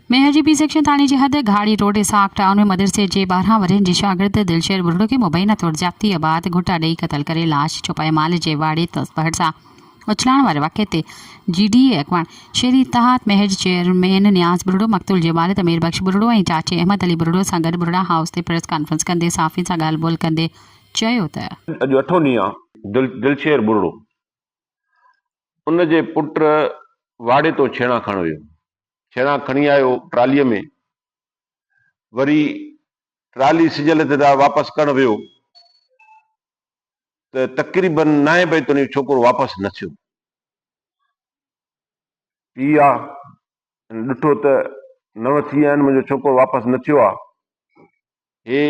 मेहर G P section थाने जी हद घाड़ी road Ishaq town में मदरसे जे 12 वरनि जी शागिर्द दिलशेर बुरड़ो के मुबैना तौर ज़्यादती बाद घुटा ॾेई क़तल करे लाश छुपाए माल जे वाड़े तसबहर सां उछलाण वारे वाक़े ते GDA अॻवान शेरी इत्तेहाद मेहर चेयरमैन नियाज़ बुरड़ो मक़तूल जे वालिद अमीर बख्श बुरड़ो ऐं चाचे अहमद अली बुरड़ो सां गॾु बुरड़ा हाउस ते प्रेस कॉन्फ्रेंस कंदे साफ़ियुनि सां ॻाल्हि ॿोल कंदे चयो त अॼु अठो ॾींहुं आहे दिलशेर बुरड़ो उन जे पुट वाड़े तो छेणा खण वियो। छेणा खणी आयो ट्रालीअ में, वरी ट्राली सिजल ते वापसि करण वियो त तक़रीबन 9 बजे ताईं छोकिरो वापसि न थियो। पीउ आहे ॾिठो त 9 थी विया आहिनि, मुंहिंजो छोकिरो वापसि न थियो आहे। हे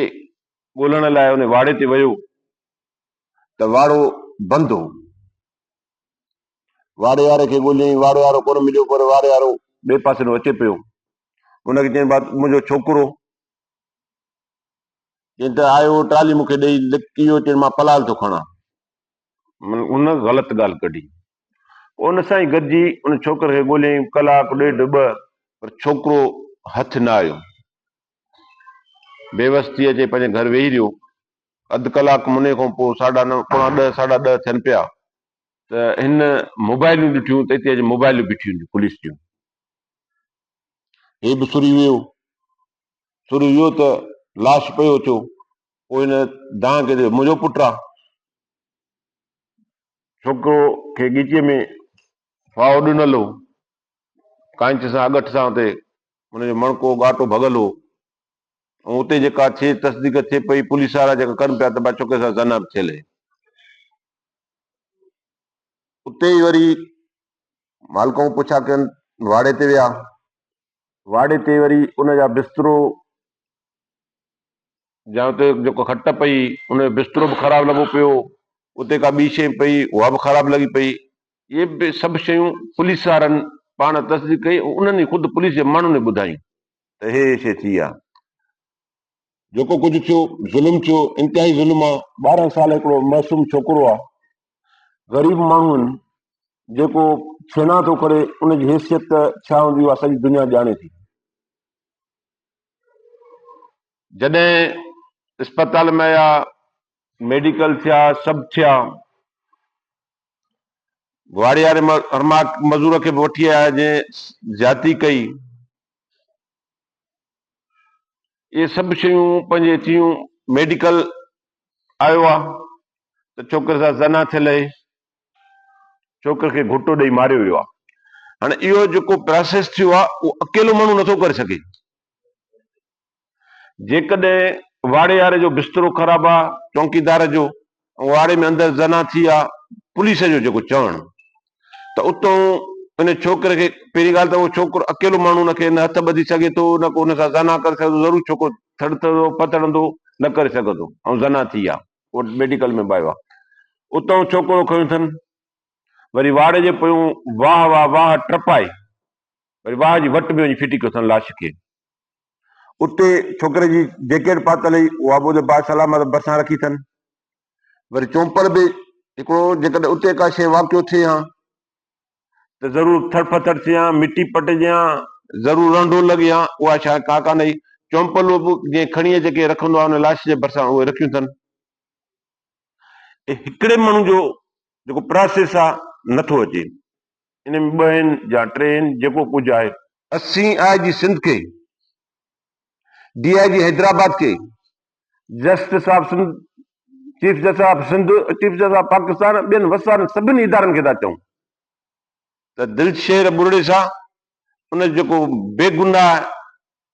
ॻोल्हण लाइ उन वाड़े ते वियो त वाड़ो बंदि हो। वाड़े वारे खे ॻोल्हियईं, वाड़े वारो कोन मिलियो, पर वाड़े वारो ॿिए पासे अचे पियो। उनखे चई मुंहिंजो छोकिरो, चई त आयो ट्राली मूंखे ॾेई लिकी, चई मां पलाल थो खणा। उन ग़लति ॻाल्हि कढी। उन सां ई गॾिजी उन छोकिरे खे ॻोल्हियईं कलाकु ॾेढ ॿ, पर छोकिरो हथु न आयो। बेवस थी अचे पंहिंजे घर वेही रहियो। अधु कलाकु मुने खां पोइ 9:30 पौणा 10 साढा 10 थियनि पिया त हिन मोबाइलियूं ॾिठियूं त हिते अॼु मोबाइलियूं बीठियूं आहिनि पुलिस जूं। हे बि सुरी वियो त लाश पियो अचो। पोइ हिन दां खे मुंहिंजो पुटु आहे। छोकिरो खे ॻीचीअ में फाहो ॾिनल हो, कांच सां अगठ सां ते हुनजो मणको ॻाटो भॻल हो। ऐं उते जेका थिए तस्दीक थिए पई, पुलिस वारा जेका कनि पिया त भाई छोकिरे सां ज़ना बि थियल। उते ई वरी मालिकूं पुछा कनि, वाड़े ते विया। वाड़े ते वरी उनजा बिस्तरो या उते जेको खट पई, उन बिस्तरो बि ख़राबु लॻो पियो। उते का ॿी शइ पई, उहा बि ख़राबु लॻी पई। इहे बि सभु शयूं पुलिस वारनि पाण तस्दीक कई। उन्हनि ई ख़ुदि पुलिस जे माण्हुनि ॿुधाई त हे शइ थी आहे। जेको कुझु थियो ज़ुल्म थियो, इंतिहाई ज़ुल्म आहे। 12 साल हिकिड़ो मासूम छोकिरो आहे, ग़रीब माण्हू आहिनि, जेको छेना थो करे, उनजी हैसियत छा हूंदी आहे सॼी दुनिया ॼाणे थी। जॾहिं अस्पताल में आया, मेडिकल थिया, सभु थिया, वाड़े वारे मज़ूर खे बि वठी आया जंहिं ज्यादती कई। ये सभु शयूं पंहिंजे थियूं। मेडिकल आयो आहे त छोकिरे सां ज़ना थियल आहे, छोकिरे खे घुटो ॾेई मारियो वियो आहे। हाणे इहो जेको प्रोसेस थियो आहे, उहो अकेलो माण्हू नथो करे सघे। जेकॾहिं वाड़े वारे जो बिस्तरो ख़राबु आहे, चौकीदार जो, ऐं वाड़े में अंदरि ज़ना थी आहे, पुलिस जो जेको चवणु, त उतां इन छोकिरे खे पहिरीं ॻाल्हि त उहो छोकिरो अकेलो माण्हू हुनखे न हथ ॿधी सघे थो, न को हुन सां ज़ना करे सघंदो। ज़रूरु छोकिरो थड़ंदो पतड़ंदो न करे सघंदो, ऐं ज़ना थी आहे, उहो मेडिकल में आयो आहे। उतां छोकिरो खयो अथनि, वरी वाड़े जे पोयूं वाह टपाए, वरी वाह जी वट में वञी फिटी कयो अथनि लाश खे। उते छोकिरे जी जैकेट पातल हुई, उहा बि बासलामत भरिसां रखी अथनि। वरी चोंपल बि हिकिड़ो, जेकॾहिं उते का शइ वाक़ियो थिए हा त ज़रूरु थरपथर थिया, मिटी पटिजे हा, ज़रूरु रंडो लॻे हा, उहा छा का कान्हे। चोंपलूं बि जीअं खणीअ जेके रखंदो आहे उन लाश जे भरिसां उहे रखियूं अथनि। हिकिड़े माण्हू जो जेको प्रोसेस आहे नथो अचे। इन में 2 आहिनि या 3 आहिनि, जेको कुझु आहे। 80 IG सिंध खे, DIG हैदराबाद के, justice of Sindh, chief justice of Sindh, chief justice of Pakistan, ॿियनि वसारनि सभिनी इदारनि खे था चऊं त दिलशेर बुरड़े सां उन जेको बेगुनाह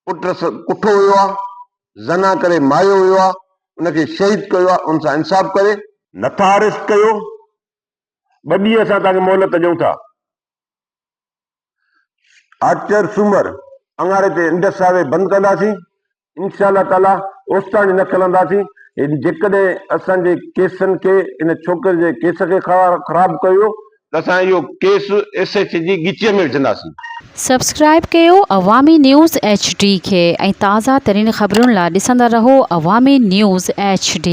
पुट कुठो हुयो आहे, ज़ना करे मारियो हुयो आहे, उनखे शहीद कयो आहे, उन सां इंसाफ़ करे। नथा अरेस्ट कयो, 2 ॾींहं असां तव्हांखे मोहलत ॾियूं था। आचर सूमर अंगारे ते इंडस हाईवे बंदि कंदासीं, इंशाअल्लाह ताला ओसिताणी न खलंदासीं। जेकॾहिं असांजे केसनि खे, इन छोकिरे जे केस खे ख़राबु कयो त असां इहो केस SH जी ॻीचीअ में विझंदासीं। सब्सक्राइब कयो अवामी न्यूज़ HD खे ऐं ताज़ा तरीन ख़बरुनि लाइ ॾिसंदा रहो अवामी न्यूज़ HD।